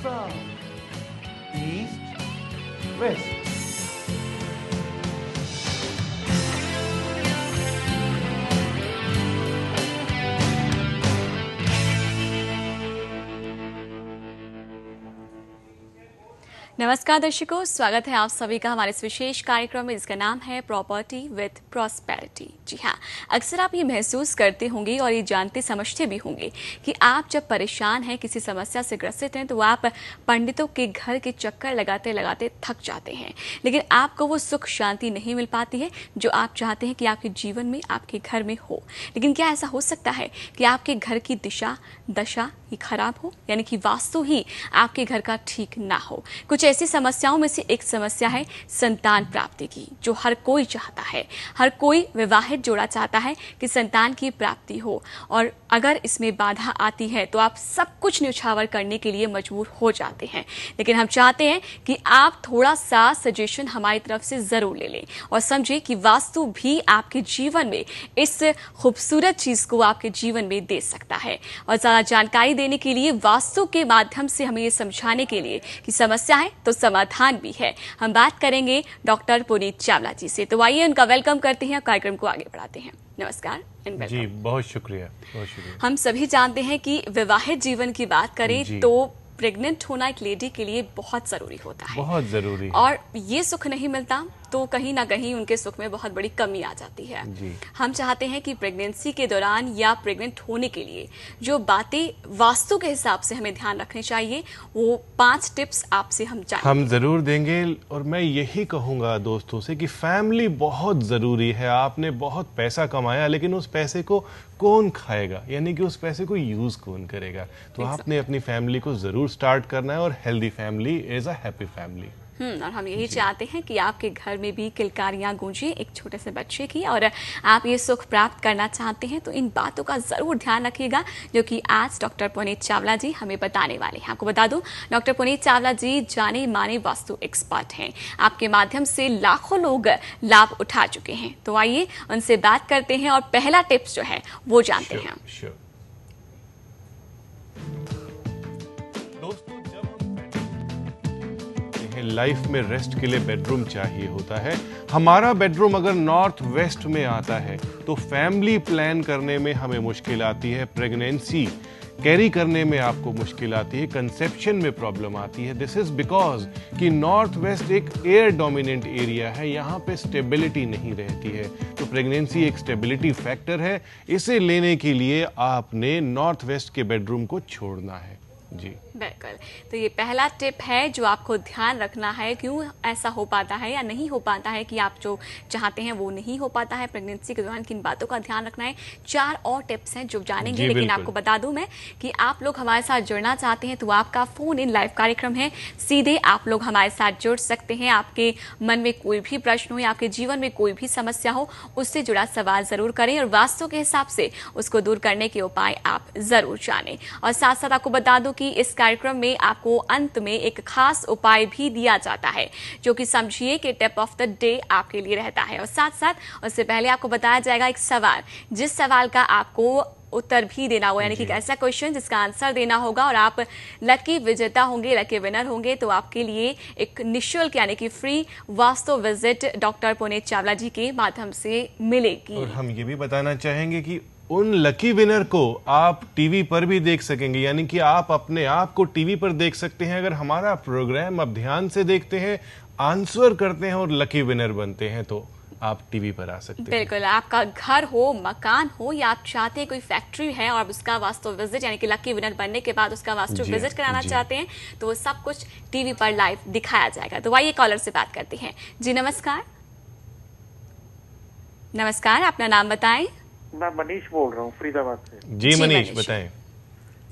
South, east, waste. नमस्कार दर्शकों, स्वागत है आप सभी का हमारे इस विशेष कार्यक्रम में जिसका नाम है प्रॉपर्टी विद प्रॉस्पेरिटी। जी हाँ, अक्सर आप ये महसूस करते होंगे और ये जानते समझते भी होंगे कि आप जब परेशान हैं, किसी समस्या से ग्रसित हैं, तो आप पंडितों के घर के चक्कर लगाते लगाते थक जाते हैं, लेकिन आपको वो सुख शांति नहीं मिल पाती है जो आप चाहते हैं कि आपके जीवन में, आपके घर में हो। लेकिन क्या ऐसा हो सकता है कि आपके घर की दिशा दशा ही खराब हो, यानी कि वास्तु ही आपके घर का ठीक ना हो? कुछ ऐसी समस्याओं में से एक समस्या है संतान प्राप्ति की, जो हर कोई चाहता है। हर कोई विवाहित जोड़ा चाहता है कि संतान की प्राप्ति हो, और अगर इसमें बाधा आती है तो आप सब कुछ न्यौछावर करने के लिए मजबूर हो जाते हैं। लेकिन हम चाहते हैं कि आप थोड़ा सा सजेशन हमारी तरफ से जरूर ले लें और समझें कि वास्तु भी आपके जीवन में इस खूबसूरत चीज को आपके जीवन में दे सकता है। और ज्यादा जानकारी देने के लिए, वास्तु के माध्यम से हमें ये समझाने के लिए कि समस्या है तो समाधान भी है, हम बात करेंगे डॉक्टर पुनीत चावला जी से। तो आइए उनका वेलकम करते हैं, कार्यक्रम को आगे बढ़ाते हैं। नमस्कार जी, बहुत शुक्रिया, बहुत शुक्रिया। हम सभी जानते हैं कि विवाहित जीवन की बात करें तो प्रेग्नेंट होना एक लेडी के लिए बहुत जरूरी होता है, बहुत जरूरी है। और ये सुख नहीं मिलता तो कहीं ना कहीं उनके सुख में बहुत बड़ी कमी आ जाती है। हम चाहते हैं कि प्रेगनेंसी के दौरान या प्रेग्नेंट होने के लिए जो बातें वास्तु के हिसाब से हमें ध्यान रखनी चाहिए, वो 5 टिप्स आपसे हम जरूर देंगे। और मैं यही कहूंगा दोस्तों से कि फैमिली बहुत जरूरी है। आपने बहुत पैसा कमाया, लेकिन उस पैसे को कौन खाएगा, यानी कि उस पैसे को यूज कौन करेगा? तो आपने अपनी फैमिली को जरूर स्टार्ट करना है, और healthy family is a happy family. और हम यही चाहते हैं कि आपके घर में भी किलकारियां गूंजे एक छोटे से बच्चे की, और आप ये सुख प्राप्त करना चाहते हैं तो इन बातों का जरूर ध्यान रखिएगा, जो कि आज डॉक्टर पुनीत चावला जी हमें बताने वाले हैं। आपको बता दूं, डॉक्टर पुनीत चावला जी जाने माने वास्तु एक्सपर्ट हैं। आपके माध्यम से लाखों लोग लाभ उठा चुके हैं। तो आइए उनसे बात करते हैं और पहला टिप्स जो है वो जानते हैं। लाइफ में रेस्ट के लिए बेडरूम चाहिए होता है। हमारा बेडरूम अगर नॉर्थ वेस्ट में आता है तो फैमिली प्लान करने में हमें मुश्किल आती है, प्रेगनेंसी कैरी करने में आपको मुश्किल आती है, कंसेप्शन में प्रॉब्लम आती है। दिस इज बिकॉज कि नॉर्थ वेस्ट एक एयर डोमिनेंट एरिया है, यहाँ पे स्टेबिलिटी नहीं रहती है। तो प्रेगनेंसी एक स्टेबिलिटी फैक्टर है। इसे लेने के लिए आपने नॉर्थ वेस्ट के बेडरूम को छोड़ना है। जी बिल्कुल, तो ये पहला टिप है जो आपको ध्यान रखना है। क्यों ऐसा हो पाता है या नहीं हो पाता है कि आप जो चाहते हैं वो नहीं हो पाता है प्रेगनेंसी के दौरान, किन बातों का ध्यान रखना है। 4 और टिप्स हैं जो जानेंगे, लेकिन आपको बता दूं मैं कि आप लोग हमारे साथ जुड़ना चाहते हैं तो आपका फोन इन लाइव कार्यक्रम है, सीधे आप लोग हमारे साथ जुड़ सकते हैं। आपके मन में कोई भी प्रश्न हो या आपके जीवन में कोई भी समस्या हो, उससे जुड़ा सवाल जरूर करें और वास्तु के हिसाब से उसको दूर करने के उपाय आप जरूर जानें। और साथ साथ आपको बता दूं कि इस कार्यक्रम में आपको अंत में एक खास उपाय भी दिया जाता है, जो कि समझिए कि टिप ऑफ द डे आपके लिए रहता है। और साथ साथ उससे पहले आपको बताया जाएगा एक सवाल, जिस सवाल का आपको उत्तर भी देना होगा, यानी कि ऐसा क्वेश्चन जिसका आंसर देना होगा और आप लकी विजेता होंगे, लकी विनर होंगे। तो आपके लिए एक निःशुल्क यानी कि free vastu visit doctor Puneet Chawla ji के माध्यम से मिलेगी। और हम ये भी बताना चाहेंगे कि उन लकी विनर को आप टीवी पर भी देख सकेंगे, यानी कि आप अपने आप को टीवी पर देख सकते हैं। अगर हमारा प्रोग्राम आप ध्यान से देखते हैं, आंसर करते हैं और लकी विनर बनते हैं, तो आप टीवी पर आ सकते हैं। बिल्कुल, आपका घर हो, मकान हो, या आप चाहते हैं कोई फैक्ट्री है और उसका वास्तु विजिट यानी कि लकी विनर बनने के बाद उसका वास्तु विजिट कराना चाहते हैं, तो वो सब कुछ टीवी पर लाइव दिखाया जाएगा। तो आइए कॉलर से बात करते हैं। जी नमस्कार। नमस्कार, अपना नाम बताएं। मैं मनीष बोल रहा हूँ फरीदाबाद से। जी मनीष, बताएं,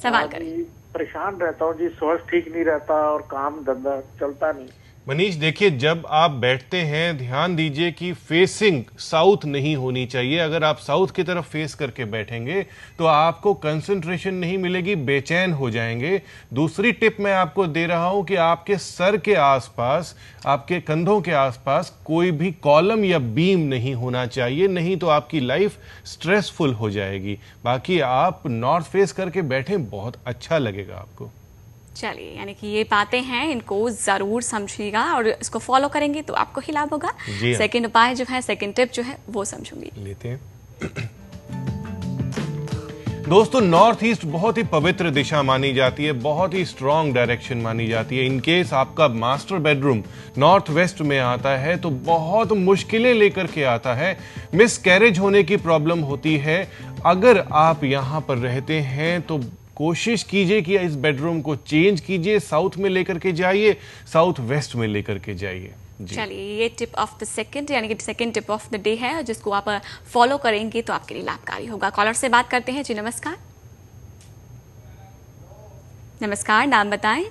सवाल करें। परेशान रहता हूँ जी, स्वास्थ्य ठीक नहीं रहता और काम धंधा चलता नहीं। मनीष देखिए, जब आप बैठते हैं ध्यान दीजिए कि फेसिंग साउथ नहीं होनी चाहिए। अगर आप साउथ की तरफ फेस करके बैठेंगे तो आपको कंसंट्रेशन नहीं मिलेगी, बेचैन हो जाएंगे। दूसरी टिप मैं आपको दे रहा हूं कि आपके सर के आसपास, आपके कंधों के आसपास कोई भी कॉलम या बीम नहीं होना चाहिए, नहीं तो आपकी लाइफ स्ट्रेसफुल हो जाएगी। बाकी आप नॉर्थ फेस करके बैठें, बहुत अच्छा लगेगा आपको। चलिए, यानी कि ये बातें हैं, इनको जरूर समझिएगा और इसको फॉलो करेंगे तो आपको ही लाभ होगा। जी हाँ। सेकंड उपाय जो है, सेकंड टिप जो है वो समझूंगी। लेते हैं। दोस्तों, नॉर्थ ईस्ट बहुत ही पवित्र दिशा मानी जाती है, बहुत ही स्ट्रॉन्ग डायरेक्शन मानी जाती है। इन केस आपका मास्टर बेडरूम नॉर्थ वेस्ट में आता है तो बहुत मुश्किलें लेकर के आता है, मिसकैरेज होने की प्रॉब्लम होती है। अगर आप यहां पर रहते हैं तो कोशिश कीजिए कि इस बेडरूम को चेंज कीजिए, साउथ में लेकर के जाइए, साउथ वेस्ट में लेकर के जाइए। चलिए, ये टिप ऑफ द सेकंड यानी कि second tip of the day है, जिसको आप फॉलो करेंगे तो आपके लिए लाभकारी होगा। कॉलर से बात करते हैं। जी नमस्कार। नमस्कार, नाम बताएं।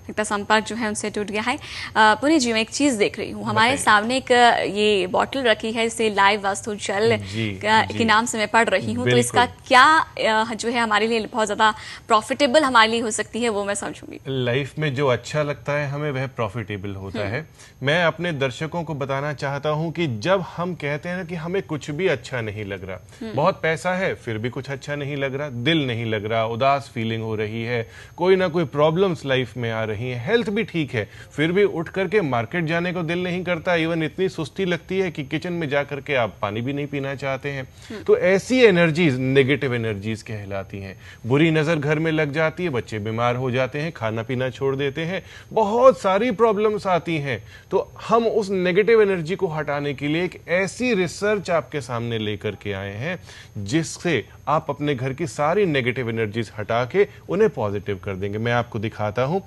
लगता संपर्क जो है उनसे टूट गया है। पुनी जी, मैं एक चीज देख रही हूँ, हमारे सामने एक ये बॉटल रखी है, इसे लाइव वास्तु जल के नाम से मैं पढ़ रही हूँ, तो इसका क्या जो है हमारे लिए बहुत ज्यादा प्रॉफिटेबल हमारे लिए हो सकती है, वो मैं समझूंगी। लाइफ में जो अच्छा लगता है हमें वह प्रॉफिटेबल होता है। मैं अपने दर्शकों को बताना चाहता हूं कि जब हम कहते हैं ना कि हमें कुछ भी अच्छा नहीं लग रहा, बहुत पैसा है फिर भी कुछ अच्छा नहीं लग रहा, दिल नहीं लग रहा, उदास फीलिंग हो रही है, कोई ना कोई प्रॉब्लम्स लाइफ में आ रही है, हेल्थ भी ठीक है फिर भी उठ करके मार्केट जाने को दिल नहीं करता, इवन इतनी सुस्ती लगती है कि किचन में जाकर के आप पानी भी नहीं पीना चाहते हैं। तो ऐसी एनर्जीज नेगेटिव एनर्जीज कहलाती हैं। बुरी नजर घर में लग जाती है, बच्चे बीमार हो जाते हैं, खाना पीना छोड़ देते हैं, बहुत सारी प्रॉब्लम्स आती हैं। तो हम उस नेगेटिव एनर्जी को हटाने के लिए एक ऐसी रिसर्च आपके सामने लेकर के आए हैं जिससे आप अपने घर की सारी नेगेटिव एनर्जीज हटा के उन्हें पॉजिटिव कर देंगे। मैं आपको दिखाता हूं।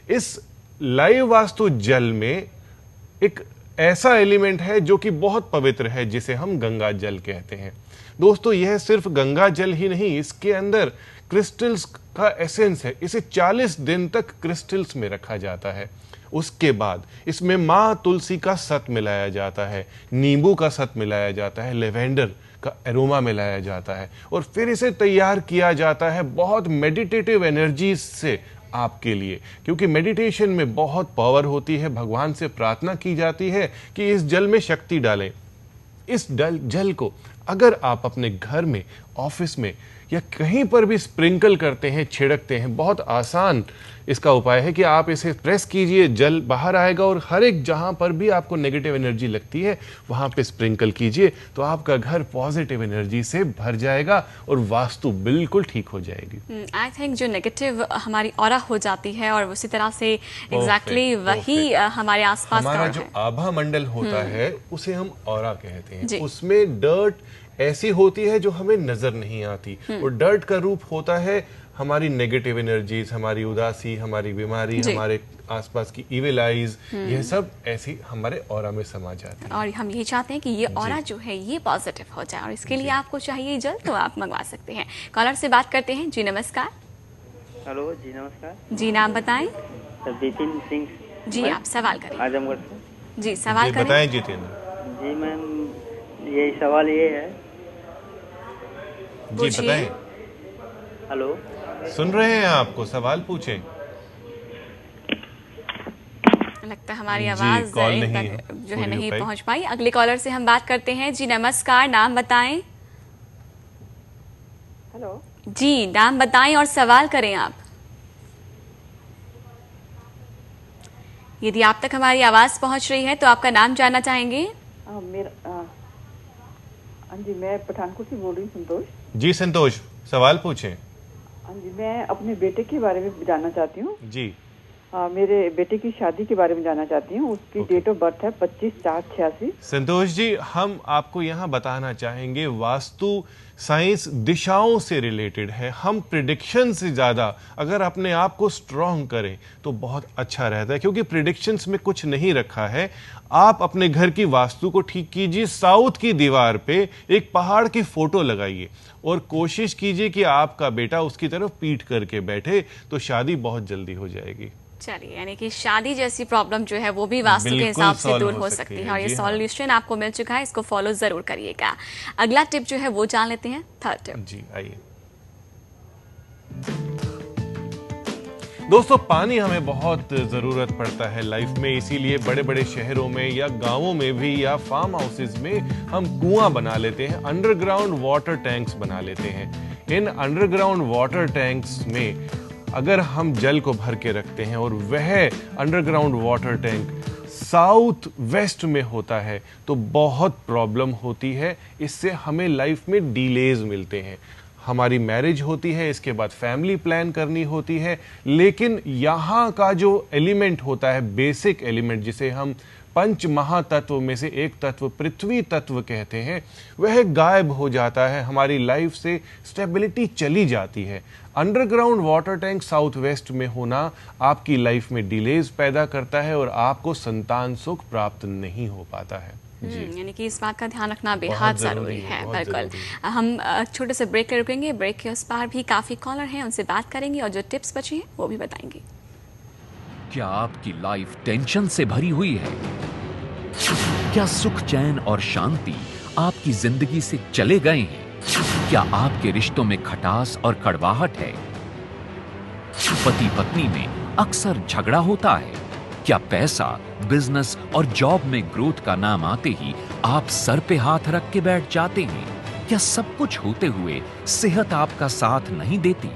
इस लाइव वास्तु जल में एक ऐसा एलिमेंट है जो कि बहुत पवित्र है, जिसे हम गंगा जल कहते हैं। दोस्तों, यह सिर्फ गंगा जल ही नहीं, इसके अंदर क्रिस्टल्स का एसेंस है। इसे 40 दिन तक क्रिस्टल्स में रखा जाता है। उसके बाद इसमें माँ तुलसी का सत मिलाया जाता है, नींबू का सत मिलाया जाता है, लेवेंडर का एरोमा मिलाया जाता है और फिर इसे तैयार किया जाता है बहुत मेडिटेटिव एनर्जी से आपके लिए, क्योंकि मेडिटेशन में बहुत पावर होती है। भगवान से प्रार्थना की जाती है कि इस जल में शक्ति डालें। इस जल को अगर आप अपने घर में, ऑफिस में या कहीं पर भी स्प्रिंकल करते हैं, छिड़कते हैं, बहुत आसान इसका उपाय है कि आप इसे प्रेस कीजिए, जल बाहर आएगा और हर एक जहां पर भी आपको नेगेटिव एनर्जी लगती है वहां पे स्प्रिंकल कीजिए, तो आपका घर पॉजिटिव एनर्जी से भर जाएगा और वास्तु बिल्कुल ठीक हो जाएगी। आई थिंक जो नेगेटिव हमारी ऑरा हो जाती है और उसी तरह से एग्जैक्टली वही हमारे आसपास हमारा जो आभा मंडल होता है उसे हम ऑरा कहते हैं। उसमें डर्ट ऐसी होती है जो हमें नजर नहीं आती और डर्ट का रूप होता है हमारी नेगेटिव एनर्जीज, हमारी उदासी, हमारी बीमारी, हमारे आसपास की इविल आईज, यह सब ऐसी हमारे ऑरा में समा जाती है। और हम यही चाहते हैं कि ये ऑरा जो है ये पॉजिटिव हो जाए और इसके लिए आपको चाहिए जल, तो आप मंगवा सकते हैं। कॉलर से बात करते हैं। जी नमस्कार। हेलो जी नमस्कार। जी नाम बताएं। जितेंद्र सिंह। जी आप सवाल करें। आजमगढ़ से। जी सवाल करें। बताएं जितेंद्र। जी मैम, ये सवाल ये है। जी बताएं। हेलो, सुन रहे हैं आपको, सवाल पूछें। लगता है हमारी आवाज कॉल जो है नहीं पहुंच पाई। अगले कॉलर से हम बात करते हैं। जी नमस्कार, नाम बताएं। हेलो जी नाम बताएं और सवाल करें आप। यदि आप तक हमारी आवाज पहुंच रही है तो आपका नाम जानना चाहेंगे। हाँ जी, मैं पठानकोट से बोल रही हूँ, संतोष। जी संतोष, सवाल पूछें। हाँ जी, मैं अपने बेटे के बारे में जानना चाहती हूँ। जी। मेरे बेटे की शादी के बारे में जानना चाहती हूँ। उसकी डेट ऑफ बर्थ है 25/4/86। संतोष जी, हम आपको यहाँ बताना चाहेंगे वास्तु साइंस दिशाओं से रिलेटेड है। हम प्रिडिक्शन से ज्यादा अगर अपने आप को स्ट्रांग करें तो बहुत अच्छा रहता है, क्योंकि प्रिडिक्शंस में कुछ नहीं रखा है। आप अपने घर की वास्तु को ठीक कीजिए, साउथ की दीवार पे एक पहाड़ की फोटो लगाइए और कोशिश कीजिए कि आपका बेटा उसकी तरफ पीठ करके बैठे, तो शादी बहुत जल्दी हो जाएगी। चलिए, यानी कि शादी जैसी प्रॉब्लम जो है वो भी वास्तु के हिसाब से दूर हो सकती है और ये सॉल्यूशन आपको मिल चुका है, इसको फॉलो जरूर करिएगा। अगला टिप जो है वो जान लेते हैं, थर्ड टिप। जी आइए। दोस्तों, पानी हमें बहुत जरूरत पड़ता है लाइफ में, इसीलिए बड़े बड़े शहरों में या गांवों में भी या फार्म हाउसेज में हम कुआं बना लेते हैं, अंडरग्राउंड वाटर टैंक्स बना लेते हैं। इन अंडरग्राउंड वाटर टैंक्स में अगर हम जल को भर के रखते हैं और वह underground water tank south west में होता है तो बहुत प्रॉब्लम होती है। इससे हमें लाइफ में डिलेज मिलते हैं। हमारी मैरिज होती है, इसके बाद फैमिली प्लान करनी होती है, लेकिन यहाँ का जो एलिमेंट होता है, बेसिक एलिमेंट जिसे हम पंच महातत्व में से एक तत्व पृथ्वी तत्व कहते हैं, वह गायब हो जाता है। हमारी लाइफ से स्टेबिलिटी चली जाती है। Underground water tank south west में होना आपकी लाइफ में डिलेज पैदा करता है और आपको संतान सुख प्राप्त नहीं हो पाता है। यानी कि इस बात का ध्यान रखना बेहद जरूरी है। बिल्कुल। हम छोटे से ब्रेक ले रुकेंगे। ब्रेक के उस पार भी काफी कॉलर हैं, उनसे बात करेंगे और जो टिप्स बचे हैं वो भी बताएंगे। क्या आपकी लाइफ टेंशन से भरी हुई है? क्या सुख चैन और शांति आपकी जिंदगी से चले गए हैं? क्या आपके रिश्तों में खटास और कड़वाहट है? पति पत्नी में अक्सर झगड़ा होता है? क्या पैसा, बिजनेस और जॉब में ग्रोथ का नाम आते ही आप सर पे हाथ रख के बैठ जाते हैं? क्या सब कुछ होते हुए सेहत आपका साथ नहीं देती?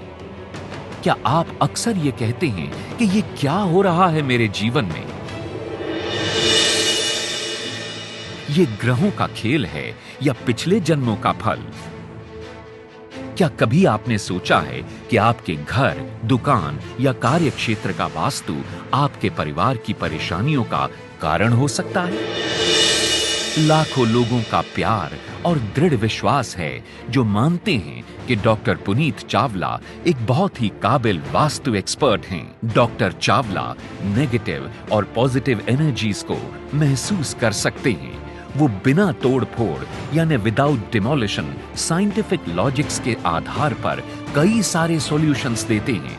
क्या आप अक्सर ये कहते हैं कि ये क्या हो रहा है मेरे जीवन में? ये ग्रहों का खेल है या पिछले जन्मों का फल? क्या कभी आपने सोचा है कि आपके घर, दुकान या कार्य क्षेत्र का वास्तु आपके परिवार की परेशानियों का कारण हो सकता है? लाखों लोगों का प्यार और दृढ़ विश्वास है जो मानते हैं कि डॉक्टर पुनीत चावला एक बहुत ही काबिल वास्तु एक्सपर्ट हैं। डॉक्टर चावला नेगेटिव और पॉजिटिव एनर्जीज को महसूस कर सकते हैं। वो बिना तोड़ फोड़ यानी विदाउट डिमोलिशन साइंटिफिक लॉजिक्स के आधार पर कई सारे सॉल्यूशंस देते हैं।